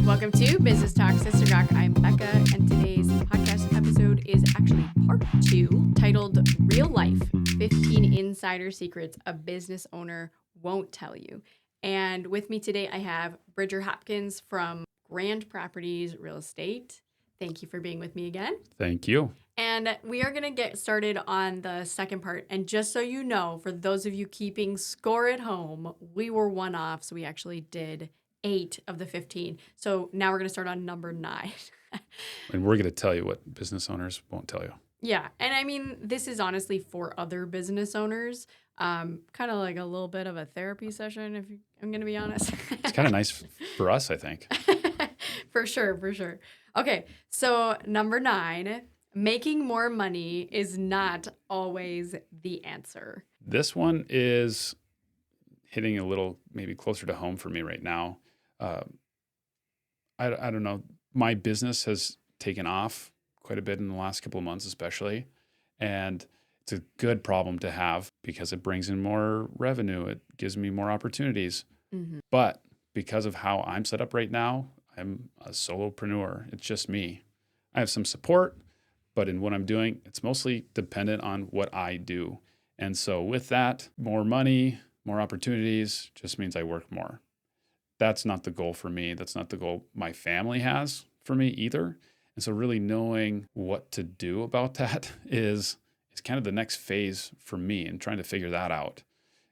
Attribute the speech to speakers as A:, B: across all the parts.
A: Welcome to Business Talk Sister Talk. I'm Bekkah, and today's podcast episode is actually part 2, titled Real Life 15 Insider Secrets a Business Owner Won't Tell You. And with me today, I have Bridger Hopkins from Grand Properties Real Estate. Thank you for being with me again.
B: Thank you.
A: And we are going to get started on the second part. And just so you know, for those of you keeping score at home, we were one off. So we actually did 8 of the 15. So now we're going to start on number 9.
B: And we're going to tell you what business owners won't tell you.
A: Yeah. And I mean, this is honestly for other business owners. Kind of like a little bit of a therapy session, if I'm going to be honest.
B: It's kind of nice for us, I think.
A: For sure. Okay. So number 9, making more money is not always the answer.
B: This one is hitting a little maybe closer to home for me right now. I don't know. My business has taken off quite a bit in the last couple of months, especially. And it's a good problem to have because it brings in more revenue. It gives me more opportunities. Mm-hmm. But because of how I'm set up right now, I'm a solopreneur. It's just me. I have some support, but in what I'm doing, it's mostly dependent on what I do. And so with that, more money, more opportunities just means I work more. That's not the goal for me. That's not the goal my family has for me either. And so really knowing what to do about that is kind of the next phase for me and trying to figure that out.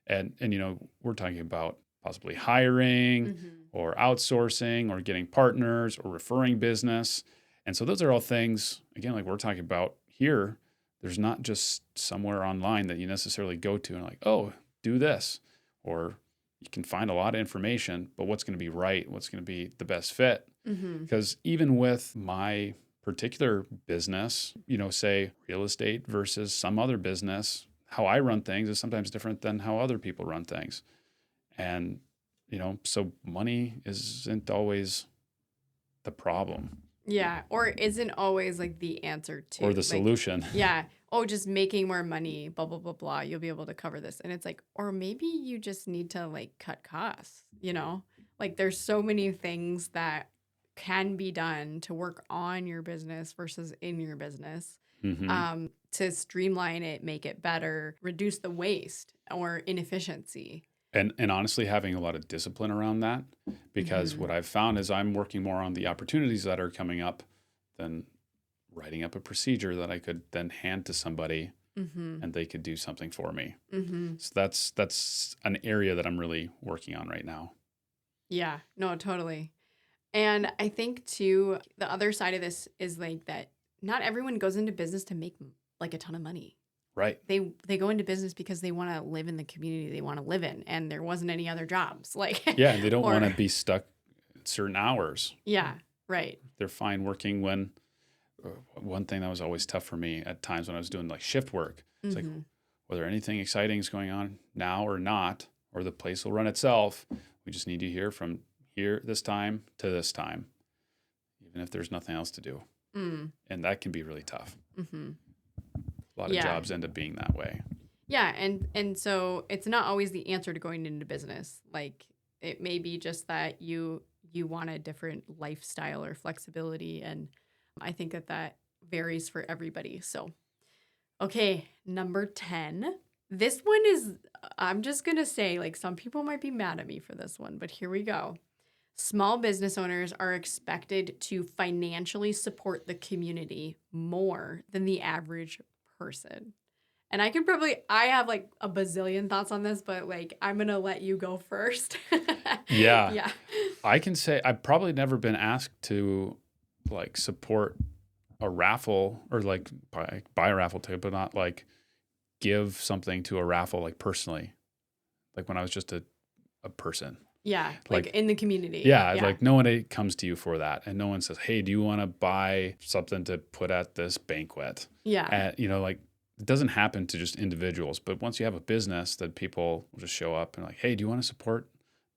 B: And you know, we're talking about possibly hiring or outsourcing or getting partners or referring business. And so those are all things, again, like we're talking about here. There's not just somewhere online that you necessarily go to and like, oh, do this. Or you can find a lot of information, but what's going to be right? What's going to be the best fit? Because even with my particular business, you know, say real estate versus some other business, how I run things is sometimes different than how other people run things. And, you know, so money isn't always the problem.
A: Yeah. Or isn't always like the answer to.
B: Or the solution.
A: Yeah. Oh, just making more money, blah, blah, blah, blah. You'll be able to cover this. And it's like, or maybe you just need to like cut costs, you know? Like there's so many things that can be done to work on your business versus in your business to streamline it, make it better, reduce the waste or inefficiency.
B: And honestly, having a lot of discipline around that, because what I've found is I'm working more on the opportunities that are coming up than writing up a procedure that I could then hand to somebody and they could do something for me. So that's an area that I'm really working on right now.
A: Yeah, no, totally. And I think too, the other side of this is like that not everyone goes into business to make like a ton of money.
B: Right.
A: They go into business because they want to live in the community they want to live in, and there wasn't any other jobs. Like
B: yeah, they don't want to be stuck at certain hours.
A: Yeah, right.
B: They're fine working when. One thing that was always tough for me at times when I was doing like shift work, it's like whether anything exciting is going on now or not, or the place will run itself. We just need you here from here this time to this time, even if there's nothing else to do. And that can be really tough. A lot of jobs end up being that way.
A: Yeah, and so it's not always the answer to going into business. Like it may be just that you want a different lifestyle or flexibility, and I think that varies for everybody. So, okay, number 10. This one is, I'm just going to say, like, some people might be mad at me for this one, but here we go. Small business owners are expected to financially support the community more than the average person. And I have like a bazillion thoughts on this, but like, I'm going to let you go first.
B: Yeah. I can say I've probably never been asked to like support a raffle or like buy a raffle ticket, but not like give something to a raffle like personally, like when I was just a person.
A: Yeah, like in the community.
B: Yeah, like no one comes to you for that, and no one says, "Hey, do you want to buy something to put at this banquet?" Yeah, you know, like it doesn't happen to just individuals, but once you have a business, that people will just show up and like, "Hey, do you want to support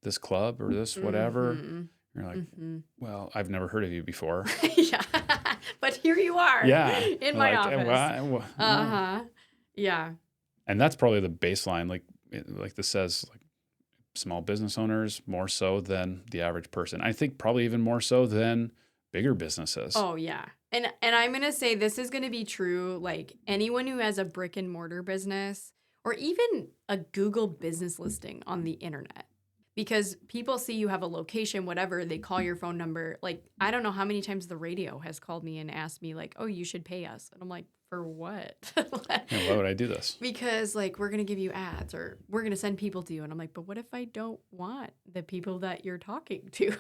B: this club or this whatever?" You're like, "Well, I've never heard of you before."
A: Yeah, but here you are.
B: Yeah,
A: in my office. Yeah,
B: and that's probably the baseline. Like this says, like small business owners more so than the average person. I think probably even more so than bigger businesses.
A: Oh, yeah. And I'm going to say this is going to be true. Like anyone who has a brick and mortar business or even a Google business listing on the internet, because people see you have a location, whatever, they call your phone number. Like, I don't know how many times the radio has called me and asked me like, oh, you should pay us. And I'm like, for what?
B: Yeah, why would I do this?
A: Because like, we're going to give you ads or we're going to send people to you. And I'm like, but what if I don't want the people that you're talking to,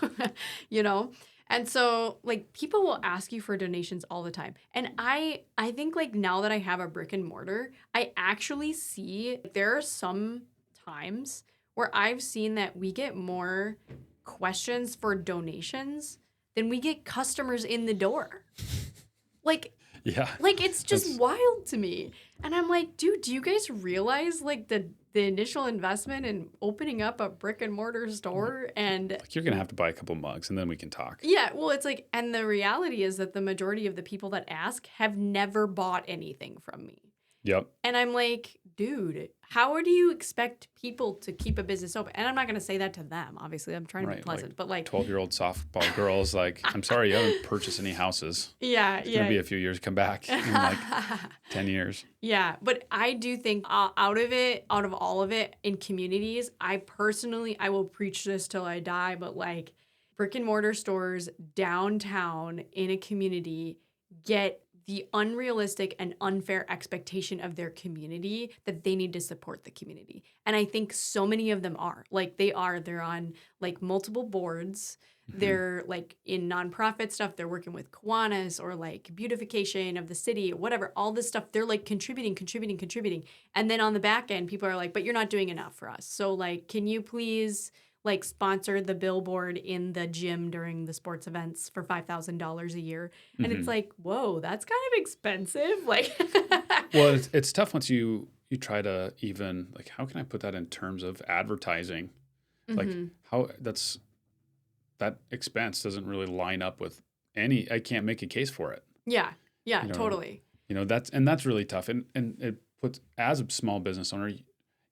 A: you know? And so like people will ask you for donations all the time. And I think like now that I have a brick and mortar, I actually see there are some times where I've seen that we get more questions for donations than we get customers in the door. Like
B: Yeah.
A: like it's just
B: That's-
A: wild to me. And I'm like, dude, do you guys realize like the initial investment in opening up a brick and mortar store? And
B: Like you're going to have to buy a couple mugs and then we can talk.
A: yeah, well, it's like, and the reality is that the majority of the people that ask have never bought anything from me.
B: Yep.
A: And I'm like, dude, how do you expect people to keep a business open? And I'm not going to say that to them. Obviously, I'm trying to be
B: Right,
A: pleasant,
B: like
A: but like,
B: 12-year-old softball girls, like, I'm sorry, you haven't purchased any houses.
A: yeah,
B: It's going to be a few years. Come back in like 10 years.
A: Yeah, but I do think out of all of it in communities, I will preach this till I die, but like brick and mortar stores downtown in a community get the unrealistic and unfair expectation of their community that they need to support the community. And I think so many of them are. Like they're on like multiple boards. They're like in nonprofit stuff. They're working with Kiwanis or like beautification of the city, whatever, all this stuff. They're like contributing. And then on the back end, people are like, but you're not doing enough for us. So like, can you please like sponsor the billboard in the gym during the sports events for $5,000 a year? And it's like, whoa, that's kind of expensive. Like,
B: Well, it's tough once you try to even like, how can I put that in terms of advertising? Like how that expense doesn't really line up with I can't make a case for it.
A: yeah,
B: You know,
A: totally.
B: That's really tough. And it puts, as a small business owner,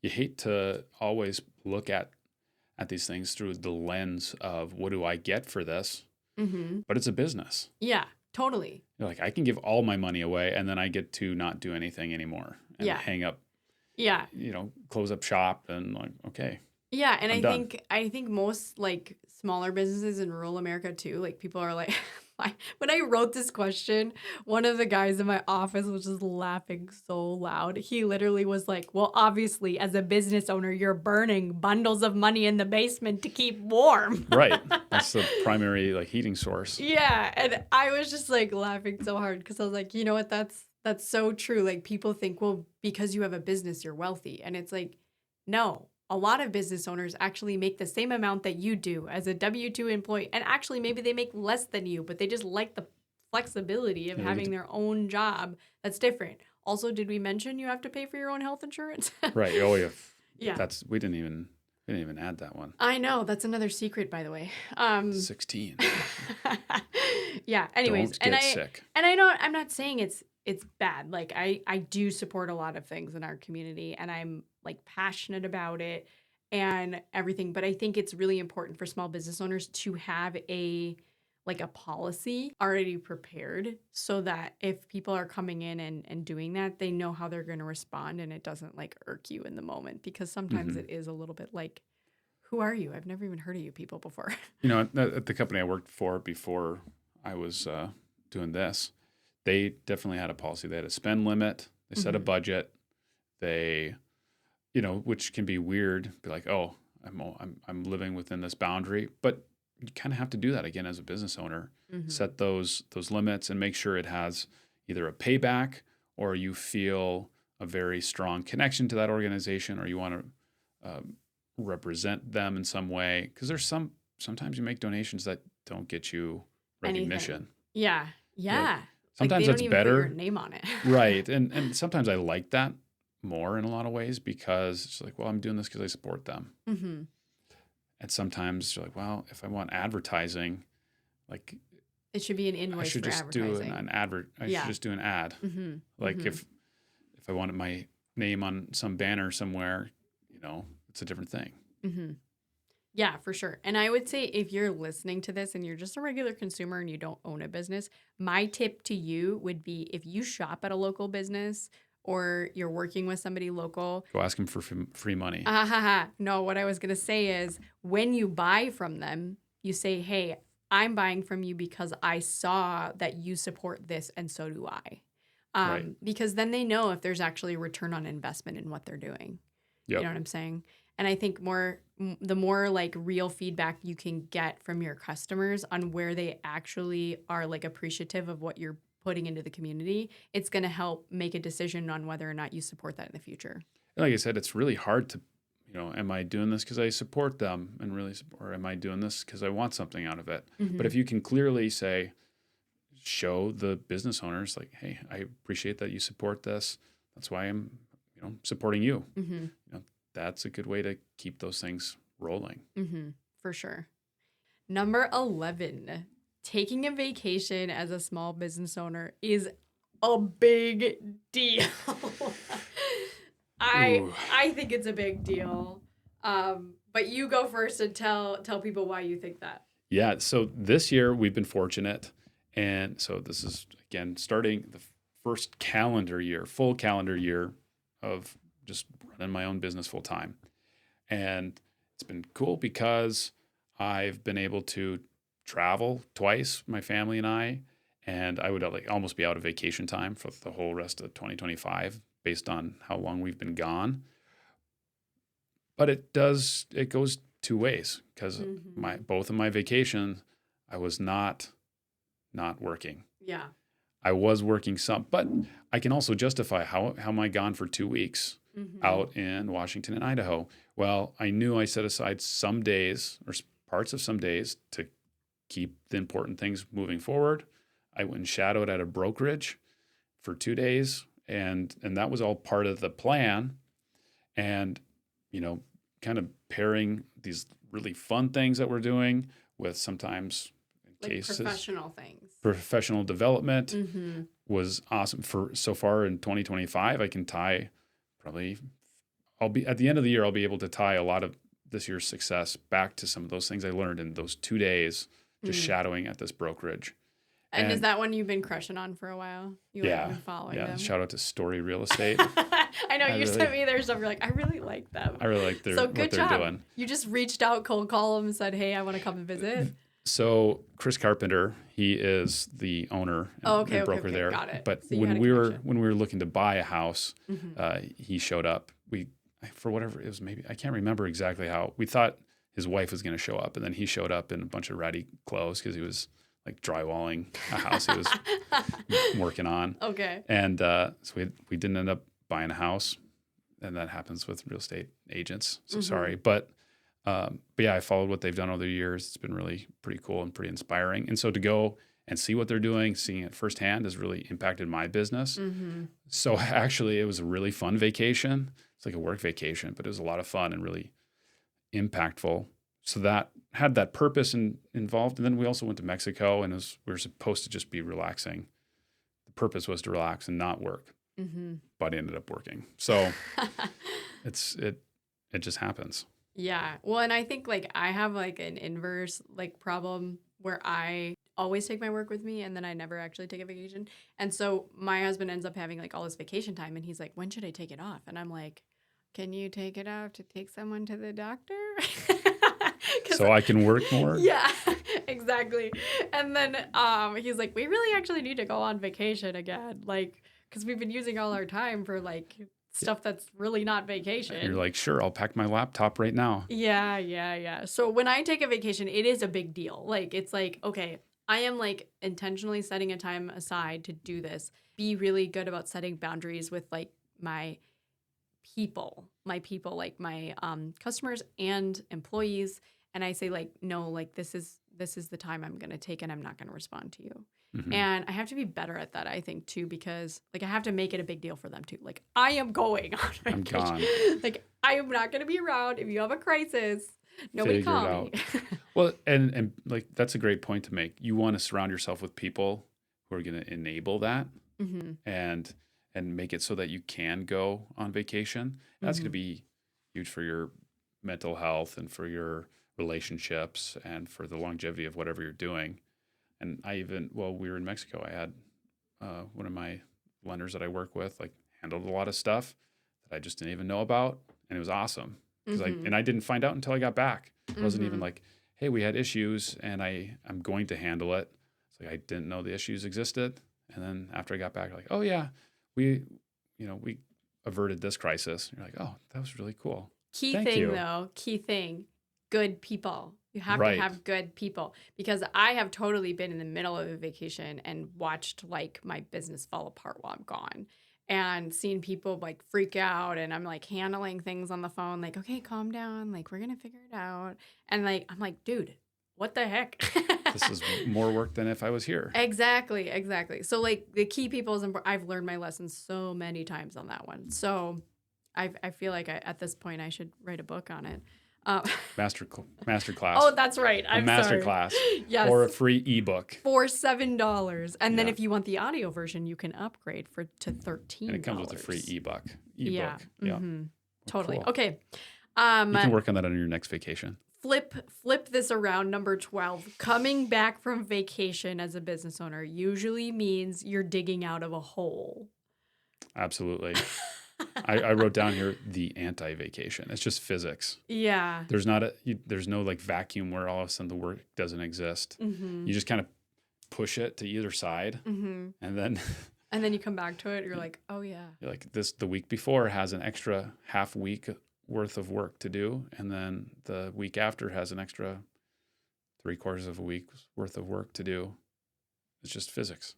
B: you hate to always look at these things through the lens of what do I get for this? But it's a business.
A: Yeah, totally.
B: You're like, I can give all my money away and then I get to not do anything anymore and hang up,
A: Yeah.
B: Close up shop and like, okay.
A: Yeah, and
B: I'm
A: I
B: done.
A: think most like smaller businesses in rural America too, like people are like when I wrote this question, one of the guys in my office was just laughing so loud. He literally was like, "Well, obviously as a business owner, you're burning bundles of money in the basement to keep warm."
B: Right. That's the primary like heating source.
A: Yeah, and I was just like laughing so hard because I was like, "You know what? That's so true." Like people think, "Well, because you have a business, you're wealthy." And it's like, "No. A lot of business owners actually make the same amount that you do as a W-2 employee. And actually, maybe they make less than you, but they just like the flexibility of having their own job that's different. Also, did we mention you have to pay for your own health insurance?
B: Right. Oh, yeah.
A: Yeah.
B: We didn't even add that one.
A: I know. That's another secret, by the way.
B: 16.
A: Yeah. Anyways,
B: Don't get sick.
A: And I know I'm not saying it's bad. Like I do support a lot of things in our community and I'm like passionate about it and everything. But I think it's really important for small business owners to have a policy already prepared so that if people are coming in and doing that, they know how they're going to respond and it doesn't like irk you in the moment because sometimes it is a little bit like, who are you? I've never even heard of you people before.
B: At the company I worked for before I was doing this, they definitely had a policy. They had a spend limit. They set a budget. They, which can be weird. Be like, oh, I'm living within this boundary, but you kind of have to do that again as a business owner. Set those limits and make sure it has either a payback or you feel a very strong connection to that organization, or you want to represent them in some way. Because there's sometimes you make donations that don't get you recognition.
A: Anything. Yeah.
B: Sometimes
A: they
B: that's
A: don't even put
B: better.
A: your name on it.
B: Right. And sometimes I like that more in a lot of ways because it's like, well, I'm doing this because I support them. And sometimes you're like, well, if I want advertising, like
A: it should be an invoice
B: I should
A: for
B: just
A: advertising.
B: do an advert. I should just do an ad. Like if I wanted my name on some banner somewhere, it's a different thing.
A: Yeah, for sure. And I would say if you're listening to this and you're just a regular consumer and you don't own a business, my tip to you would be if you shop at a local business or you're working with somebody local,
B: Go ask them for free money.
A: no, what I was going to say is when you buy from them, you say, hey, I'm buying from you because I saw that you support this and so do I.
B: Right.
A: Because then they know if there's actually a return on investment in what they're doing. You
B: Yep.
A: know what I'm saying? And I think the more like real feedback you can get from your customers on where they actually are like appreciative of what you're putting into the community, it's going to help make a decision on whether or not you support that in the future.
B: Like I said, it's really hard to, am I doing this because I support them and really, or am I doing this because I want something out of it?
A: Mm-hmm.
B: But if you can clearly show the business owners like, hey, I appreciate that you support this. That's why I'm, supporting you.
A: Mm-hmm.
B: That's a good way to keep those things rolling.
A: Mm-hmm. For sure. Number 11, taking a vacation as a small business owner is a big deal. I think it's a big deal. But you go first and tell people why you think that.
B: Yeah. So this year we've been fortunate. And so this is, again, starting the first full calendar year of just running my own business full time. And it's been cool because I've been able to travel twice, my family and I would almost be out of vacation time for the whole rest of 2025 based on how long we've been gone. But it goes two ways because both of my vacations, I was not working.
A: Yeah.
B: I was working some, but I can also justify how am I gone for 2 weeks out in Washington and Idaho? Well, I knew I set aside some days or parts of some days to keep the important things moving forward. I went and shadowed at a brokerage for 2 days, and that was all part of the plan. And kind of pairing these really fun things that we're doing with sometimes
A: like
B: cases,
A: professional things.
B: Professional development was awesome. For so far in 2025, I can tie I'll be at the end of the year, I'll be able to tie a lot of this year's success back to some of those things I learned in those 2 days just shadowing at this brokerage.
A: And is that one you've been crushing on for a while? You've been following them?
B: Shout out to Story Real Estate.
A: I know you sent me their stuff. You're like, I really like them.
B: I really like
A: what
B: they're doing.
A: You just reached out, cold call them, and said, hey, I want to come and visit.
B: So Chris Carpenter, he is the owner and broker there.
A: Got it.
B: But
A: So
B: when we were looking to buy a house, he showed up. For whatever it was, maybe I can't remember exactly how. We thought his wife was going to show up, and then he showed up in a bunch of ratty clothes because he was like drywalling a house he was working on.
A: Okay.
B: And so we didn't end up buying a house, and that happens with real estate agents. So sorry, but yeah, I followed what they've done over the years. It's been really pretty cool and pretty inspiring. And so to go and see what they're doing, seeing it firsthand has really impacted my business. So actually, it was a really fun vacation. It's like a work vacation, but it was a lot of fun and really impactful. So that had that purpose involved. And then we also went to Mexico, and we were supposed to just be relaxing. The purpose was to relax and not work, but I ended up working. So it just happens.
A: Yeah. Well, and I think like I have like an inverse like problem where I always take my work with me and then I never actually take a vacation. And so my husband ends up having like all this vacation time and he's like, when should I take it off? And I'm like, can you take it off to take someone to the doctor?
B: So I can work more?
A: Yeah, exactly. And then he's like, we really actually need to go on vacation again. Like, because we've been using all our time for like stuff that's really not vacation.
B: And you're like, sure, I'll pack my laptop right now.
A: Yeah. So when I take a vacation, it is a big deal. Like, it's like, okay, I am like intentionally setting a time aside to do this. Be really good about setting boundaries with like my people, like my customers and employees. And I say like, no, like this is the time I'm going to take and I'm not going to respond to you. And I have to be better at that, I think, too, because like I have to make it a big deal for them too. Like I am going on vacation.
B: I'm gone.
A: Like I am not going to be around. If you have a crisis, nobody call me.
B: Well, and like that's a great point to make. You want to surround yourself with people who are going to enable that and make it so that you can go on vacation. That's going to be huge for your mental health and for your relationships and for the longevity of whatever you're doing. And while we were in Mexico, I had one of my lenders that I work with, like, handled a lot of stuff that I just didn't even know about. And it was awesome because I didn't find out until I got back. It wasn't even like, hey, we had issues and I'm going to handle it. It's like, I didn't know the issues existed. And then after I got back, like, oh yeah, we averted this crisis. You're like, oh, that was really cool. Thank you.
A: Key thing, good people. You have
B: Right.
A: to have good people, because I have totally been in the middle of a vacation and watched like my business fall apart while I'm gone, and seen people like freak out, and I'm like handling things on the phone, like, okay, calm down, like, we're gonna figure it out. And like, I'm like, dude, what the heck?
B: This is more work than if I was here.
A: Exactly. So like the key people is important. I've learned my lessons so many times on that one. So I feel like at this point I should write a book on it.
B: Master class.
A: Oh, that's right.
B: A master class.
A: Yes.
B: Or a free ebook.
A: For $7. And then if you want the audio version, you can upgrade to $13.
B: And it comes with a free ebook.
A: Yeah.
B: Mm-hmm.
A: Totally.
B: Cool.
A: Okay.
B: You can work on that on your next vacation.
A: Flip this around. Number 12. Coming back from vacation as a business owner usually means you're digging out of a hole.
B: Absolutely. I wrote down here the anti-vacation. It's just physics.
A: Yeah.
B: There's no like vacuum where all of a sudden the work doesn't exist. You just kind of push it to either side, and then
A: you come back to it. You're like, oh yeah.
B: You're like, the week before has an extra half week worth of work to do, and then the week after has an extra 3/4 of a week's worth of work to do. It's just physics.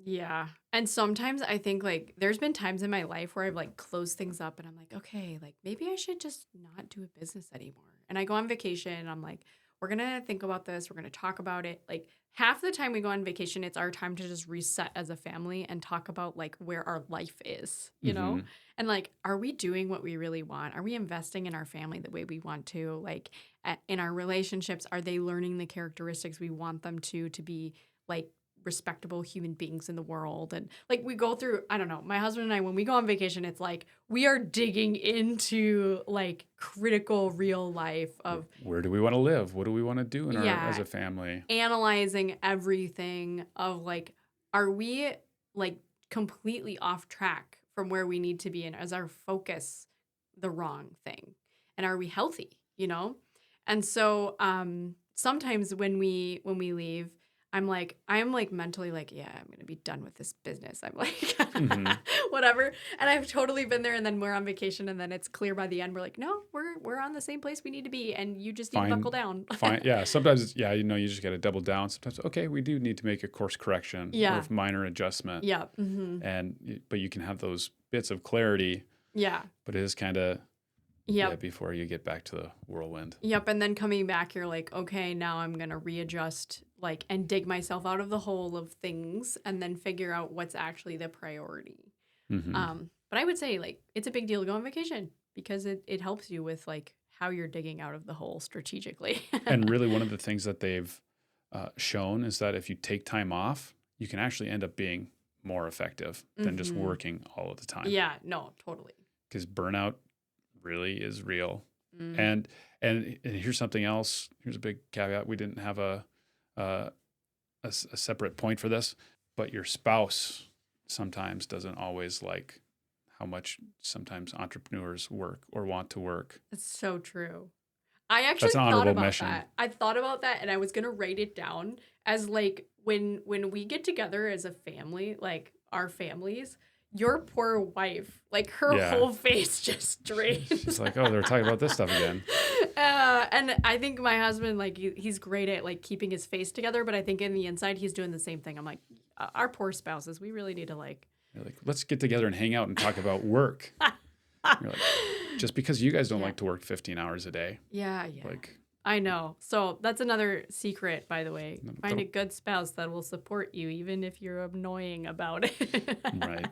A: Yeah. And sometimes I think like there's been times in my life where I've like closed things up and I'm like, okay, like maybe I should just not do a business anymore. And I go on vacation and I'm like, we're going to think about this. We're going to talk about it. Like half the time we go on vacation, it's our time to just reset as a family and talk about like where our life is, you know? And like, are we doing what we really want? Are we investing in our family the way we want to? Like in our relationships, are they learning the characteristics we want them to be like respectable human beings in the world? And like we go through, I don't know, my husband and I, when we go on vacation, it's like we are digging into like critical real life of
B: where do we want to live? What do we want to do as a family? Analyzing
A: everything of like, are we like completely off track from where we need to be, and is our focus the wrong thing? And are we healthy, you know? And so sometimes when we leave, I'm like mentally like, yeah, I'm going to be done with this business. I'm like, whatever. And I've totally been there. And then we're on vacation and then it's clear by the end. We're like, no, we're on the same place we need to be. And you just need to buckle down.
B: Yeah. Sometimes, you just got to double down. Sometimes, okay, we do need to make a course correction or minor adjustment.
A: Yeah.
B: But you can have those bits of clarity.
A: Yeah.
B: But it is kind of, before you get back to the whirlwind.
A: Yep. And then coming back, you're like, okay, now I'm going to readjust and dig myself out of the hole of things and then figure out what's actually the priority. But I would say like, it's a big deal to go on vacation because it helps you with like how you're digging out of the hole strategically.
B: And really one of the things that they've shown is that if you take time off, you can actually end up being more effective than just working all of the time.
A: Yeah, no, totally.
B: Because burnout really is real. And here's something else. Here's a big caveat. We didn't have a separate point for this, but your spouse sometimes doesn't always like how much sometimes entrepreneurs work or want to work.
A: It's so true. I actually thought about that. I thought about that and I was going to write it down as like when we get together as a family, like our families, your poor wife, like her whole face just drains.
B: She's like, oh, they're talking about this stuff again.
A: And I think my husband, like, he's great at like keeping his face together, but I think in the inside he's doing the same thing. I'm like, our poor spouses, we really need to like.
B: You're like, let's get together and hang out and talk about work. You're like, just because you guys don't like to work 15 hours a day.
A: Yeah.
B: Like.
A: I know. So that's another secret, by the way. Find a good spouse that will support you, even if you're annoying about it.
B: Right.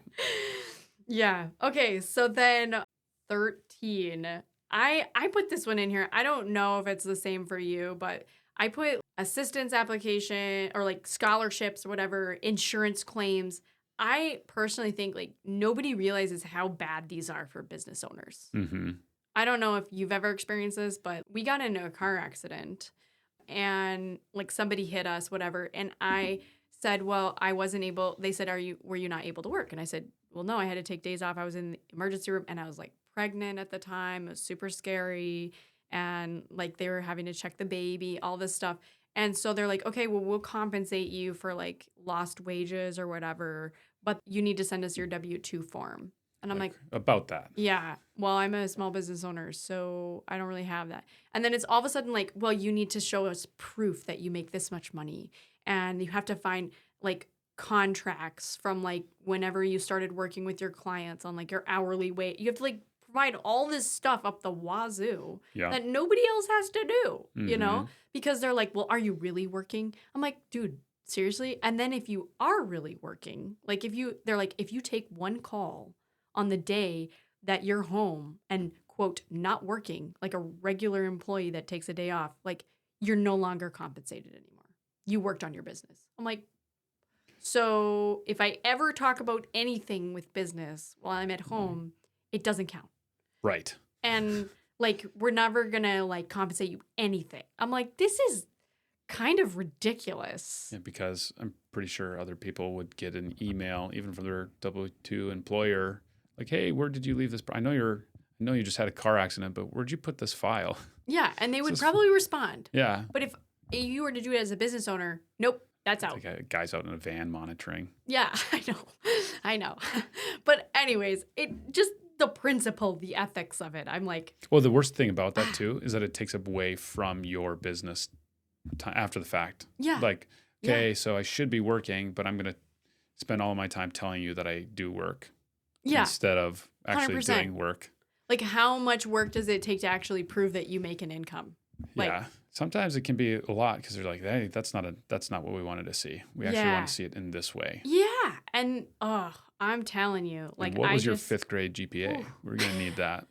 A: Yeah. Okay. So then 13. I put this one in here. I don't know if it's the same for you, but I put assistance application or like scholarships or whatever, insurance claims. I personally think like nobody realizes how bad these are for business owners. I don't know if you've ever experienced this, but we got into a car accident and like somebody hit us, whatever. And I said, well, I wasn't able, they said, were you not able to work? And I said, well, no, I had to take days off. I was in the emergency room and I was like pregnant at the time. It was super scary. And like they were having to check the baby, all this stuff. And so they're like, okay, well, we'll compensate you for like lost wages or whatever, but you need to send us your W-2 form. And I'm like,
B: about that.
A: yeah, well, I'm a small business owner, so I don't really have that. And then it's all of a sudden like, well, you need to show us proof that you make this much money. And you have to find like contracts from like whenever you started working with your clients on like your hourly wage. You have to like provide all this stuff up the wazoo that nobody else has to do, you know, because they're like, well, are you really working? I'm like, dude, seriously? And then if you are really working, like they're like, if you take one call on the day that you're home and quote, not working like a regular employee that takes a day off, like you're no longer compensated anymore. You worked on your business. I'm like, so if I ever talk about anything with business while I'm at home, it doesn't count.
B: Right.
A: And like, we're never gonna like compensate you anything. I'm like, this is kind of ridiculous.
B: Yeah, because I'm pretty sure other people would get an email, even from their W-2 employer, like, hey, where did you leave this? I know you just had a car accident, but where'd you put this file?
A: Yeah, and they would probably respond.
B: Yeah.
A: But if you were to do it as a business owner, nope, that's out.
B: Like a guy's out in a van monitoring.
A: Yeah, I know. But anyways, it just the principle, the ethics of it. I'm like,
B: well, the worst thing about that too is that it takes away from your business after the fact.
A: Yeah.
B: Like, okay, so I should be working, but I'm going to spend all of my time telling you that I do work.
A: Yeah.
B: Instead of actually
A: 100%.
B: doing work.
A: Like, how much work does it take to actually prove that you make an income? Like,
B: yeah. Sometimes it can be a lot because they're like, hey, that's not what we wanted to see. We actually want to see it in this way.
A: Yeah. And I'm telling you, like,
B: and what was your 5th grade GPA? We're going to need that.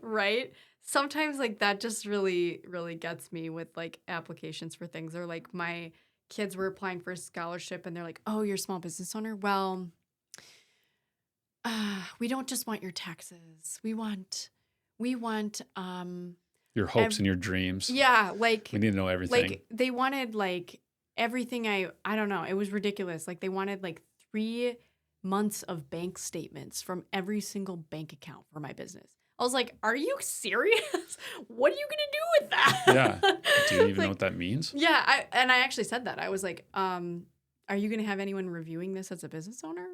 A: Right? Sometimes like that just really, really gets me with like applications for things. Or like my kids were applying for a scholarship and they're like, oh, you're a small business owner? Well, we don't just want your taxes. We want
B: your hopes and your dreams.
A: Yeah, like
B: we need to know everything.
A: Like they wanted like everything. I don't know. It was ridiculous. Like they wanted like 3 months of bank statements from every single bank account for my business. I was like, are you serious? What are you going to do with that?
B: Yeah. Do you even know what that means?
A: Yeah. I actually said that. I was like, are you going to have anyone reviewing this as a business owner?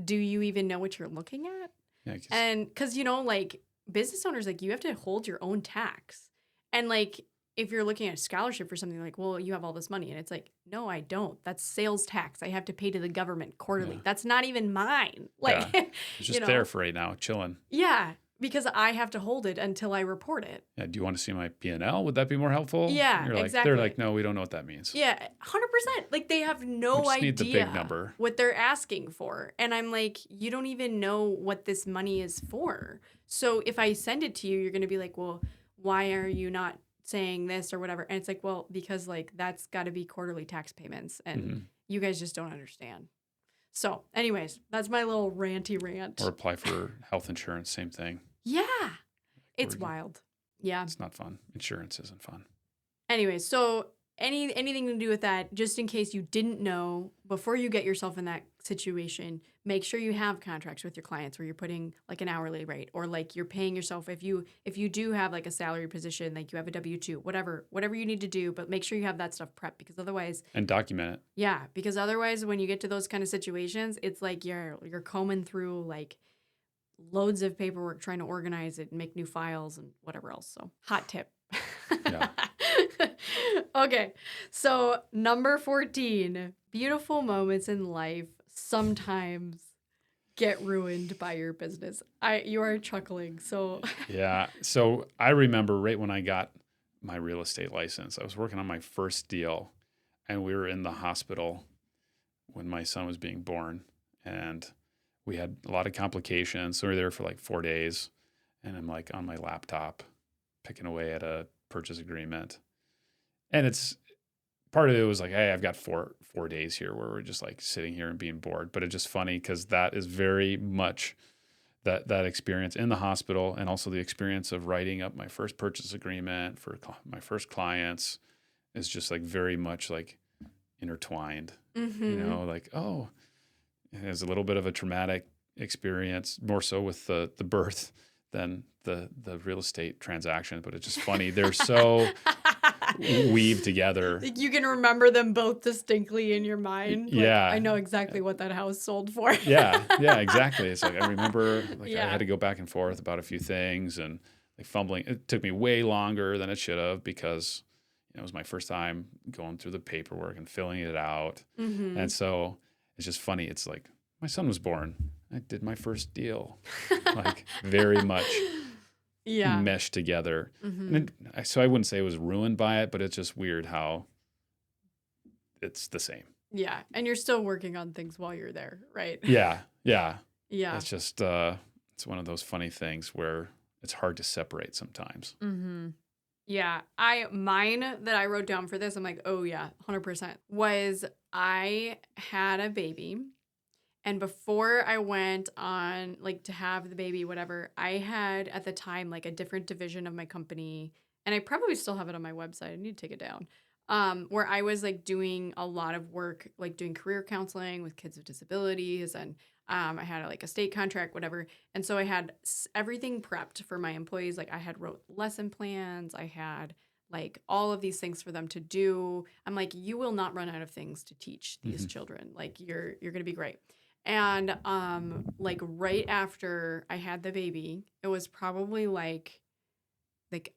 A: Do you even know what you're looking at?
B: Yeah,
A: and because, you know, like business owners, like you have to hold your own tax. And like, if you're looking at a scholarship for something like, well, you have all this money. And it's like, no, I don't. That's sales tax. I have to pay to the government quarterly. Yeah. That's not even mine. Like,
B: yeah. It's just there for right now, chilling.
A: Yeah. Because I have to hold it until I report it.
B: Yeah. Do you want to see my P&L? Would that be more helpful?
A: Yeah,
B: You're like,
A: exactly.
B: They're like, no, we don't know what that means.
A: Yeah, 100%. Like they have no idea
B: need the big number.
A: What they're asking for. And I'm like, you don't even know what this money is for. So if I send it to you, you're going to be like, well, why are you not saying this or whatever? And it's like, well, because like that's got to be quarterly tax payments. And you guys just don't understand. So anyways, that's my little ranty rant.
B: Or apply for health insurance, same thing.
A: Yeah. It's wild. Yeah.
B: It's not fun. Insurance isn't fun.
A: Anyways, so anything to do with that, just in case you didn't know, before you get yourself in that situation, make sure you have contracts with your clients where you're putting like an hourly rate or like you're paying yourself if you do have like a salary position, like you have a W-2, whatever you need to do, but make sure you have that stuff prepped because otherwise
B: and document it.
A: Yeah, because otherwise when you get to those kind of situations, it's like you're combing through like loads of paperwork trying to organize it and make new files and whatever else. So, hot tip.
B: Yeah.
A: Okay. So, number 14, beautiful moments in life sometimes get ruined by your business. You are chuckling. So,
B: yeah. So, I remember right when I got my real estate license, I was working on my first deal and we were in the hospital when my son was being born and we had a lot of complications. So we were there for like 4 days and I'm like on my laptop picking away at a purchase agreement. And it's part of it was like, hey, I've got four days here where we're just like sitting here and being bored. But it's just funny because that is very much that experience in the hospital, and also the experience of writing up my first purchase agreement for my first clients is just like very much like intertwined. Like, oh, it has a little bit of a traumatic experience, more so with the birth than the real estate transaction. But it's just funny. They're so weaved together.
A: Like you can remember them both distinctly in your mind. Like,
B: Yeah.
A: I know exactly what that house sold for.
B: Yeah, exactly. It's like I remember like I had to go back and forth about a few things and like fumbling. It took me way longer than it should have because it was my first time going through the paperwork and filling it out. And so it's just funny. It's like my son was born. I did my first deal, like very much meshed together. So I wouldn't say it was ruined by it, but it's just weird how it's the same.
A: Yeah. And you're still working on things while you're there, right?
B: Yeah.
A: Yeah.
B: It's just, it's one of those funny things where it's hard to separate sometimes.
A: Yeah. Mine that I wrote down for this, I'm like, oh yeah, 100%, was I had a baby. And before I went on like to have the baby, whatever, I had at the time like a different division of my company. And I probably still have it on my website. I need to take it down. Where I was like doing a lot of work, like doing career counseling with kids with disabilities. And I had like a state contract, whatever. And so I had everything prepped for my employees. Like I had wrote lesson plans. I had like all of these things for them to do. I'm like, you will not run out of things to teach these children. Like you're going to be great. And like right after I had the baby, it was probably like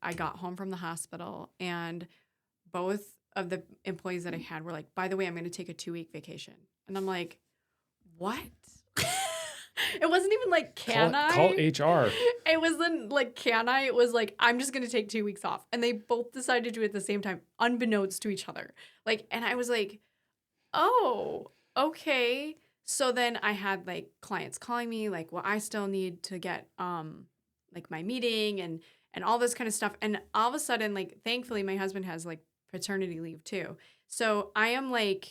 A: I got home from the hospital and both of the employees that I had were like, by the way, I'm going to take a 2-week vacation. And I'm like, what? It wasn't even like,
B: Call HR.
A: It wasn't like, can I? It was like, I'm just going to take 2 weeks off. And they both decided to do it at the same time, unbeknownst to each other. Like, and I was like, oh, okay. So then I had like clients calling me like, well, I still need to get like my meeting and all this kind of stuff. And all of a sudden, like, thankfully my husband has like paternity leave too. So I am like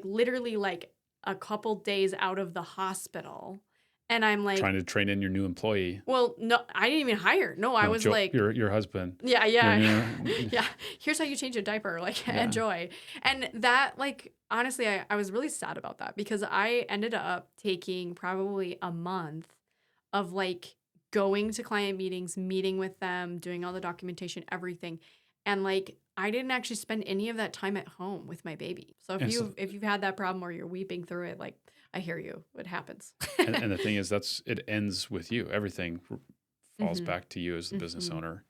A: literally like a couple days out of the hospital. And I'm like
B: trying to train in your new employee.
A: Well, no, I didn't even hire. No, I was like
B: your husband.
A: Yeah. Yeah. Here's how you change a diaper. Like enjoy. And that like honestly, I was really sad about that because I ended up taking probably a month of like going to client meetings, meeting with them, doing all the documentation, everything. And like I didn't actually spend any of that time at home with my baby. So if you've had that problem or you're weeping through it, like I hear you. It happens.
B: and the thing is, it ends with you. Everything falls back to you as the business owner.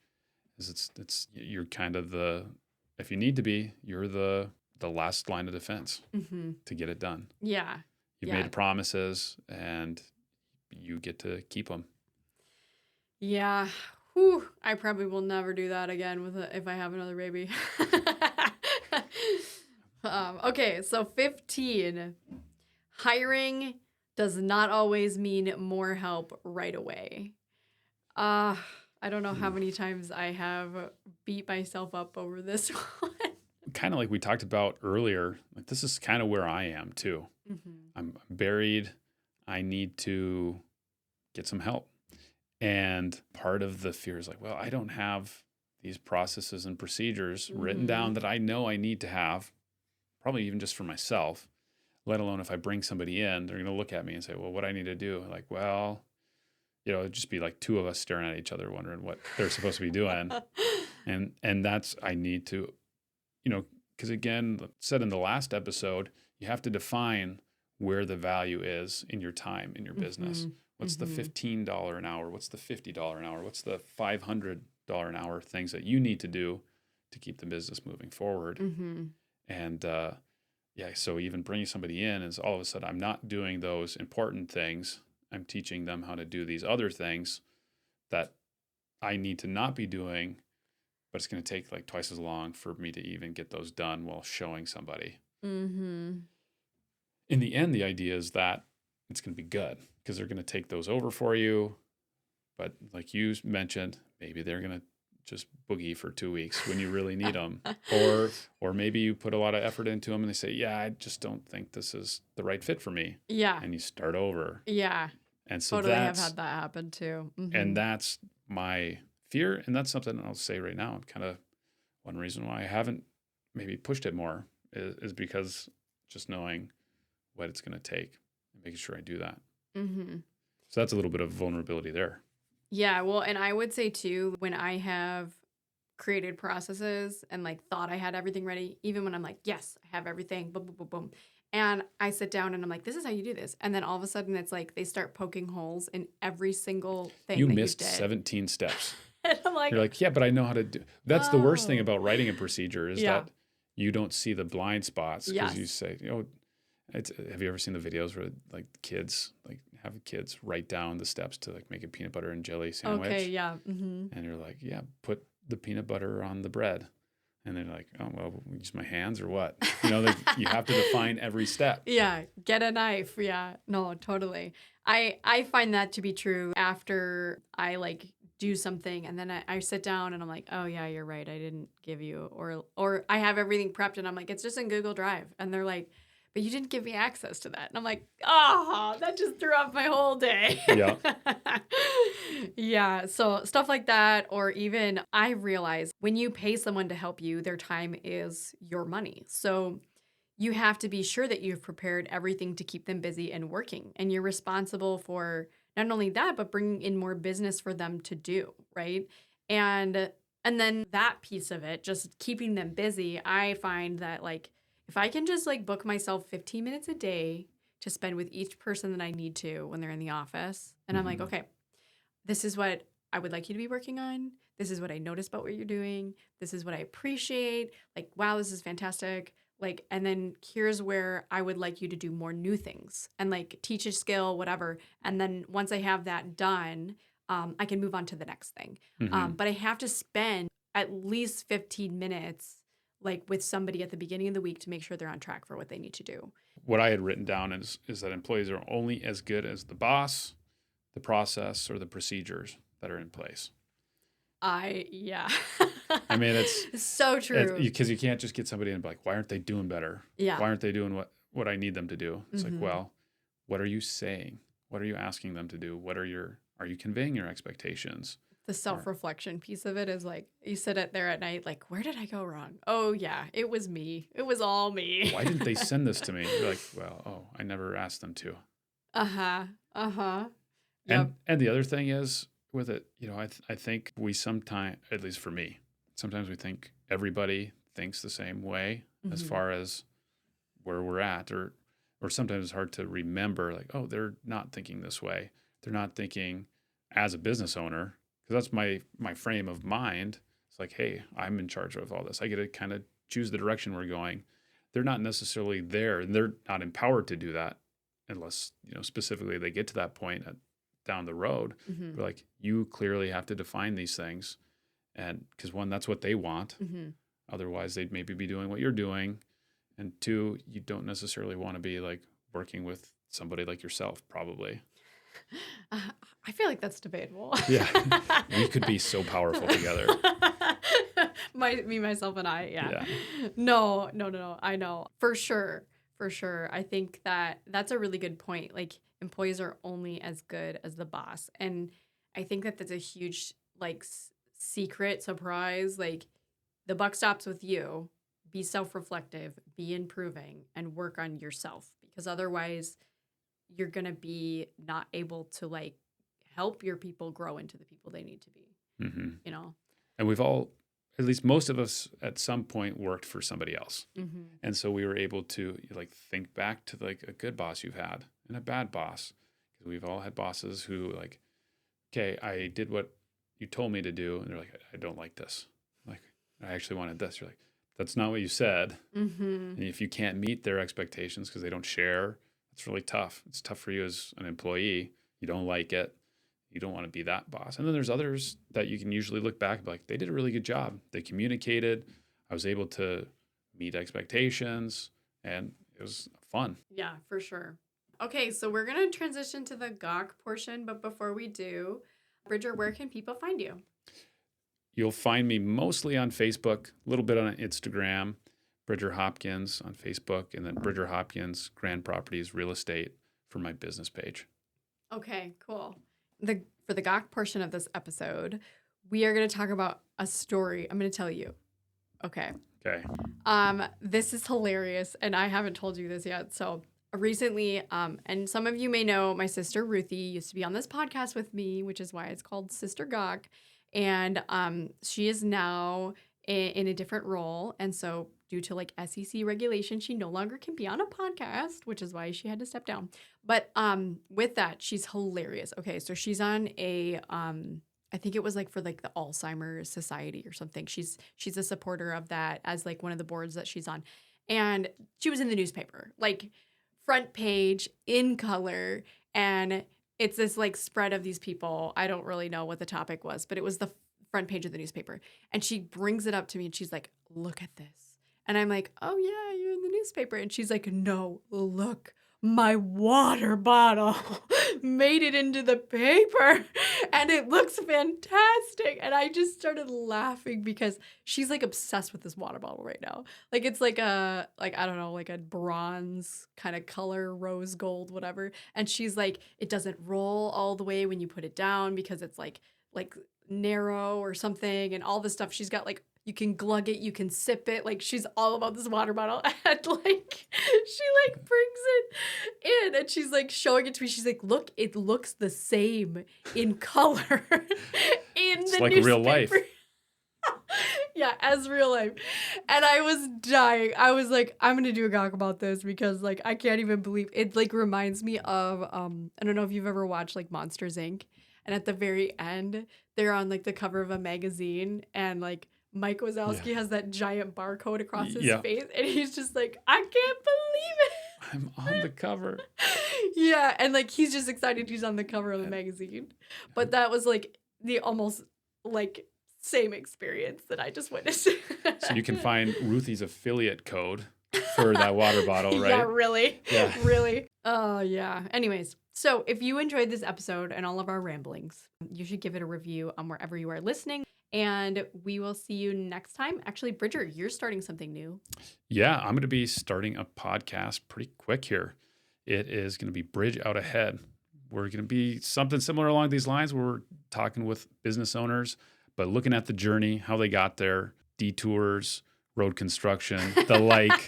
B: It's you're kind of if you need to be, you're the last line of defense to get it done.
A: Yeah.
B: You've made promises and you get to keep them.
A: Yeah. Whew. I probably will never do that again if I have another baby. Okay. So 15. Hiring does not always mean more help right away. I don't know how many times I have beat myself up over this one.
B: Kind of like we talked about earlier, like this is kind of where I am too. I'm buried. I need to get some help. And part of the fear is like, well, I don't have these processes and procedures written down that I know I need to have, probably even just for myself. Let alone if I bring somebody in, they're going to look at me and say, well, what do I need to do? Like, well, it'd just be like two of us staring at each other, wondering what they're supposed to be doing. And that's, I need to, because again, said in the last episode, you have to define where the value is in your time, in your business. What's the $15 an hour? What's the $50 an hour? What's the $500 an hour things that you need to do to keep the business moving forward? And, so even bringing somebody in is all of a sudden I'm not doing those important things. I'm teaching them how to do these other things that I need to not be doing, but it's going to take like twice as long for me to even get those done while showing somebody. In the end, the idea is that it's going to be good because they're going to take those over for you. But like you mentioned, maybe they're going to just boogie for 2 weeks when you really need them. Or maybe you put a lot of effort into them and they say, yeah, I just don't think this is the right fit for me.
A: Yeah.
B: And you start over.
A: Yeah.
B: And so
A: Totally have had that happen too.
B: and that's my fear. And that's something I'll say right now. Kind of one reason why I haven't maybe pushed it more is because just knowing what it's going to take and making sure I do that. So that's a little bit of vulnerability there.
A: Yeah, well, and I would say too, when I have created processes and like thought I had everything ready, even when I'm like, yes, I have everything, boom, boom, boom, boom. And I sit down and I'm like, this is how you do this. And then all of a sudden it's like they start poking holes in every single thing
B: You
A: that
B: missed
A: you did.
B: 17 steps.
A: And I'm like,
B: You're like, yeah, but I know how to do. That's the worst thing
A: oh,
B: about writing a procedure is
A: yeah,
B: that you don't see the blind spots because you
A: yes,
B: say, have you ever seen the videos where like kids like have kids write down the steps to like make a peanut butter and jelly sandwich?
A: okay, yeah,
B: And you're like, yeah, put the peanut butter on the bread. And they're like, oh, well, use my hands or what? Like you have to define every step.
A: yeah, get a knife. Yeah, no, totally. I find that to be true after I like do something and then I sit down and I'm like, oh yeah, you're right. I didn't give you or I have everything prepped and I'm like, it's just in Google Drive. And they're like, but you didn't give me access to that. And I'm like, oh, that just threw off my whole day.
B: Yeah.
A: Yeah. So stuff like that. Or even I realize when you pay someone to help you, their time is your money. So you have to be sure that you've prepared everything to keep them busy and working. And you're responsible for not only that, but bringing in more business for them to do, right? And then that piece of it, just keeping them busy, I find that like if I can just like book myself 15 minutes a day to spend with each person that I need to when they're in the office, and I'm like, okay, this is what I would like you to be working on. This is what I notice about what you're doing. This is what I appreciate. Like, wow, this is fantastic. Like, and then here's where I would like you to do more new things and like teach a skill, whatever. And then once I have that done, I can move on to the next thing. But I have to spend at least 15 minutes like with somebody at the beginning of the week to make sure they're on track for what they need to do.
B: What I had written down is that employees are only as good as the boss, the process, or the procedures that are in place.
A: Yeah.
B: I mean, it's
A: so true.
B: Because you can't just get somebody and be like, why aren't they doing better?
A: Yeah.
B: Why aren't they doing what I need them to do? It's like, well, what are you saying? What are you asking them to do? Are you conveying your expectations?
A: The self-reflection piece of it is like, you sit it there at night, like, where did I go wrong? Oh yeah, it was me. It was all me.
B: Why didn't they send this to me? You're like, well, I never asked them to.
A: Yep.
B: And the other thing is with it, I think we sometimes, at least for me, sometimes we think everybody thinks the same way as far as where we're at, or sometimes it's hard to remember like, oh, they're not thinking this way. They're not thinking as a business owner, because that's my frame of mind. It's like, hey, I'm in charge of all this. I get to kind of choose the direction we're going. They're not necessarily there, and they're not empowered to do that unless, specifically they get to that point down the road. But like, you clearly have to define these things. And because one, that's what they want. Otherwise, they'd maybe be doing what you're doing. And two, you don't necessarily want to be like working with somebody like yourself, probably.
A: I feel like that's debatable.
B: Yeah. We could be so powerful together.
A: Me, myself, and I. Yeah. No. I know. For sure. I think that's a really good point. Like, employees are only as good as the boss. And I think that that's a huge, like, secret surprise. Like, the buck stops with you. Be self-reflective, be improving, and work on yourself. Because otherwise, you're going to be not able to, like, help your people grow into the people they need to be,
B: And we've all, at least most of us at some point, worked for somebody else. And so we were able to like think back to like a good boss you've had and a bad boss. Because we've all had bosses who like, okay, I did what you told me to do. And they're like, I don't like this. Like, I actually wanted this. You're like, that's not what you said. And if you can't meet their expectations because they don't share, it's really tough. It's tough for you as an employee. You don't like it. You don't want to be that boss. And then there's others that you can usually look back and be like, they did a really good job. They communicated. I was able to meet expectations, and it was fun.
A: Yeah, for sure. Okay, so we're going to transition to the gawk portion. But before we do, Bridger, where can people find you?
B: You'll find me mostly on Facebook, a little bit on Instagram, Bridger Hopkins on Facebook, and then Bridger Hopkins Grand Properties Real Estate for my business page.
A: Okay, cool. For the gawk portion of this episode, we are going to talk about a story. I'm going to tell you. Okay.
B: Okay.
A: This is hilarious, and I haven't told you this yet. So recently, and some of you may know, my sister Ruthie used to be on this podcast with me, which is why it's called Sister Gawk. And she is now in a different role. And so due to like SEC regulation, she no longer can be on a podcast, which is why she had to step down. But with that, she's hilarious. Okay, so she's on a I think it was like for like the Alzheimer's Society or something. She's a supporter of that as like one of the boards that she's on. And she was in the newspaper, like front page in color. And it's this like spread of these people. I don't really know what the topic was, but it was the front page of the newspaper. And she brings it up to me and she's like, look at this. And I'm like, oh yeah, you're in the newspaper. And she's like, no, look, my water bottle made it into the paper and it looks fantastic. And I just started laughing because she's like obsessed with this water bottle right now. Like it's like I don't know, like a bronze kind of color, rose gold, whatever. And she's like, it doesn't roll all the way when you put it down because it's like narrow or something and all this stuff. She's got like, you can glug it, you can sip it. Like she's all about this water bottle. And like she like brings it in and she's like showing it to me. She's like, look, it looks the same in color
B: It's
A: the
B: like
A: newspaper.
B: real life.
A: Yeah, as real life. And I was dying. I was like, I'm gonna do a gawk about this because like I can't even believe it. Like reminds me of I don't know if you've ever watched like Monsters Inc. And at the very end, they're on like the cover of a magazine and like Mike Wazowski has that giant barcode across his face and he's just like, I can't believe
B: I'm on the cover.
A: it. Yeah, and like he's just excited he's on the cover of a magazine. But that was like the almost like same experience that I just witnessed.
B: So you can find Ruthie's affiliate code for that water bottle, right?
A: Yeah, really?
B: Yeah.
A: Really? Oh, yeah. Anyways, so if you enjoyed this episode and all of our ramblings, you should give it a review on wherever you are listening. And we will see you next time. Actually, Bridger, you're starting something new.
B: Yeah, I'm going to be starting a podcast pretty quick here. It is going to be Bridge Out Ahead. We're going to be something similar along these lines where we're talking with business owners, but looking at the journey, how they got there, detours, road construction, the like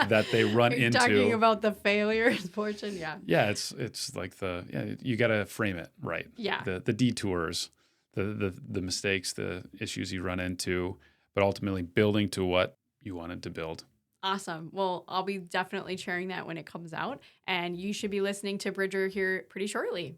B: that they run into.
A: Talking about the failures portion, yeah.
B: Yeah, it's like you got to frame it right.
A: Yeah.
B: The detours, the mistakes, the issues you run into, but ultimately building to what you wanted to build.
A: Awesome. Well, I'll be definitely sharing that when it comes out, and you should be listening to Bridger here pretty shortly.